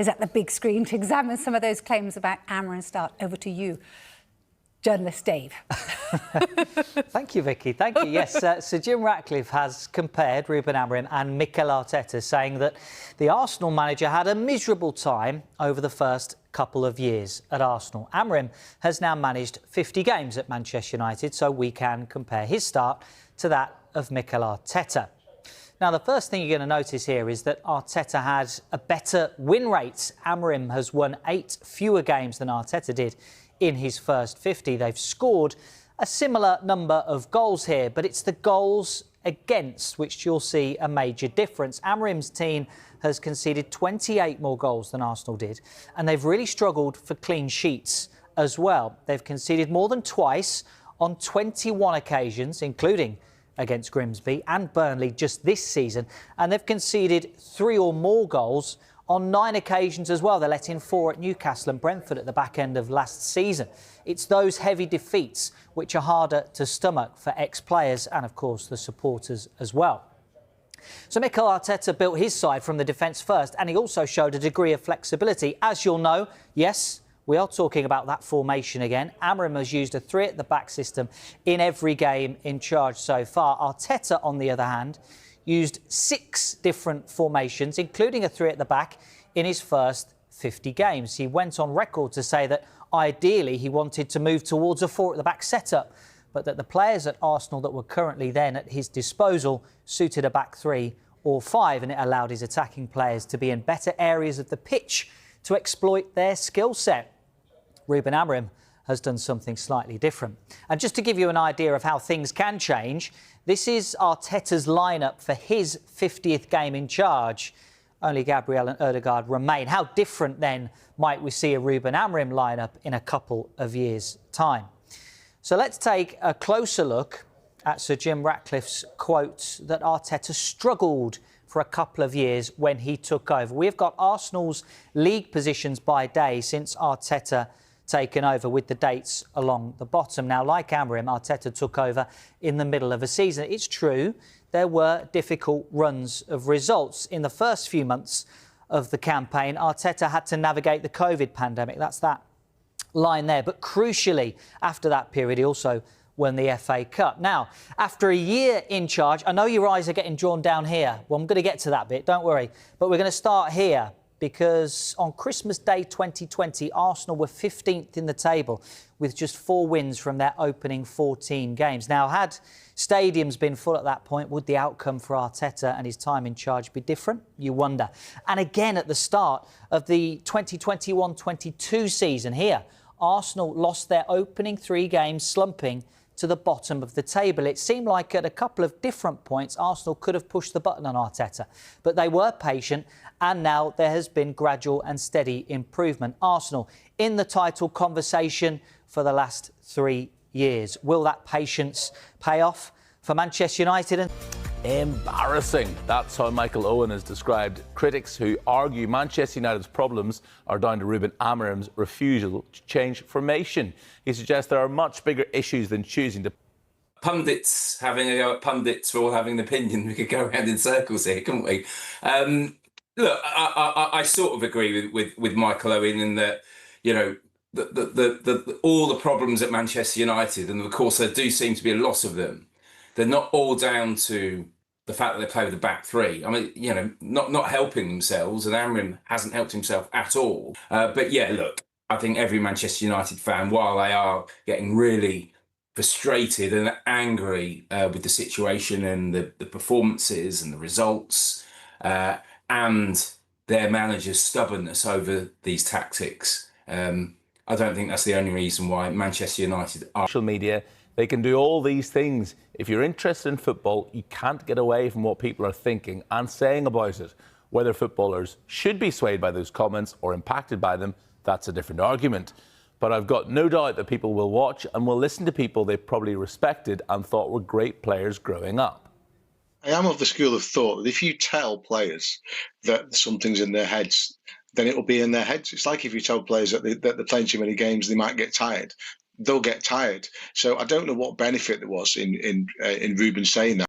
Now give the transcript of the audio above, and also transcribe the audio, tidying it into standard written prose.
is at the big screen to examine some of those claims about Amorim. Start over to you, journalist Dave. Thank you, Vicky. Thank you. Yes, Sir Jim Ratcliffe has compared Ruben Amorim and Mikel Arteta, saying that the Arsenal manager had a miserable time over the first couple of years at Arsenal. Amorim has now managed 50 games at Manchester United, so we can compare his start to that of Mikel Arteta. Now, the first thing you're going to notice here is that Arteta had a better win rate. Amorim has won 8 fewer games than Arteta did in his first 50. They've scored a similar number of goals here, but it's the goals against which you'll see a major difference. Amorim's team has conceded 28 more goals than Arsenal did, and they've really struggled for clean sheets as well. They've conceded more than twice on 21 occasions, including against Grimsby and Burnley just this season, and they've conceded 3 or more goals on 9 occasions as well. They let in 4 at Newcastle and Brentford at the back end of last season. It's those heavy defeats which are harder to stomach for ex-players and, of course, the supporters as well. So Mikel Arteta built his side from the defence first, and he also showed a degree of flexibility. As you'll know, yes, we are talking about that formation again. Amorim has used a 3 at the back system in every game in charge so far. Arteta, on the other hand, used 6 different formations, including a 3 at the back, in his first 50 games. He went on record to say that ideally he wanted to move towards a 4 at the back setup, but that the players at Arsenal that were currently then at his disposal suited a back 3 or 5, and it allowed his attacking players to be in better areas of the pitch to exploit their skill set. Ruben Amorim has done something slightly different. And just to give you an idea of how things can change, this is Arteta's lineup for his 50th game in charge. Only Gabriel and Ødegaard remain. How different then might we see a Ruben Amorim lineup in a couple of years' time? So let's take a closer look at Sir Jim Ratcliffe's quote that Arteta struggled for a couple of years when he took over. We've got Arsenal's league positions by day since Arteta taken over, with the dates along the bottom. Now, like Amorim, Arteta took over in the middle of a season. It's true, there were difficult runs of results. In the first few months of the campaign, Arteta had to navigate the COVID pandemic. That's that line there. But crucially, after that period, he also won the FA Cup. Now, after a year in charge, I know your eyes are getting drawn down here. Well, I'm going to get to that bit, don't worry. But we're going to start here, because on Christmas Day 2020, Arsenal were 15th in the table with just 4 wins from their opening 14 games. Now, had stadiums been full at that point, would the outcome for Arteta and his time in charge be different? You wonder. And again, at the start of the 2021-22 season here, Arsenal lost their opening 3 games, slumping to the bottom of the table. It seemed like at a couple of different points Arsenal could have pushed the button on Arteta, but they were patient, and now there has been gradual and steady improvement. Arsenal in the title conversation for the last 3 years. Will that patience pay off for Manchester United? Embarrassing. That's how Michael Owen has described critics who argue Manchester United's problems are down to Ruben Amorim's refusal to change formation. He suggests there are much bigger issues than choosing to... Pundits having a go at pundits for all having an opinion. We could go around in circles here, couldn't we? Look, I sort of agree with Michael Owen in that, you know, all the problems at Manchester United, and of course there do seem to be a lot of them, they're not all down to the fact that they play with a back 3. I mean, you know, not helping themselves, and Amorim hasn't helped himself at all. But yeah, look, I think every Manchester United fan, while they are getting really frustrated and angry with the situation and the performances and the results, and their manager's stubbornness over these tactics, I don't think that's the only reason why Manchester United are... Social media, they can do all these things. If you're interested in football, you can't get away from what people are thinking and saying about it. Whether footballers should be swayed by those comments or impacted by them, that's a different argument. But I've got no doubt that people will watch and will listen to people they probably respected and thought were great players growing up. I am of the school of thought that if you tell players that something's in their heads, then it will be in their heads. It's like if you tell players that they're playing too many games, they might get tired. They'll get tired. So I don't know what benefit there was in Ruben saying that.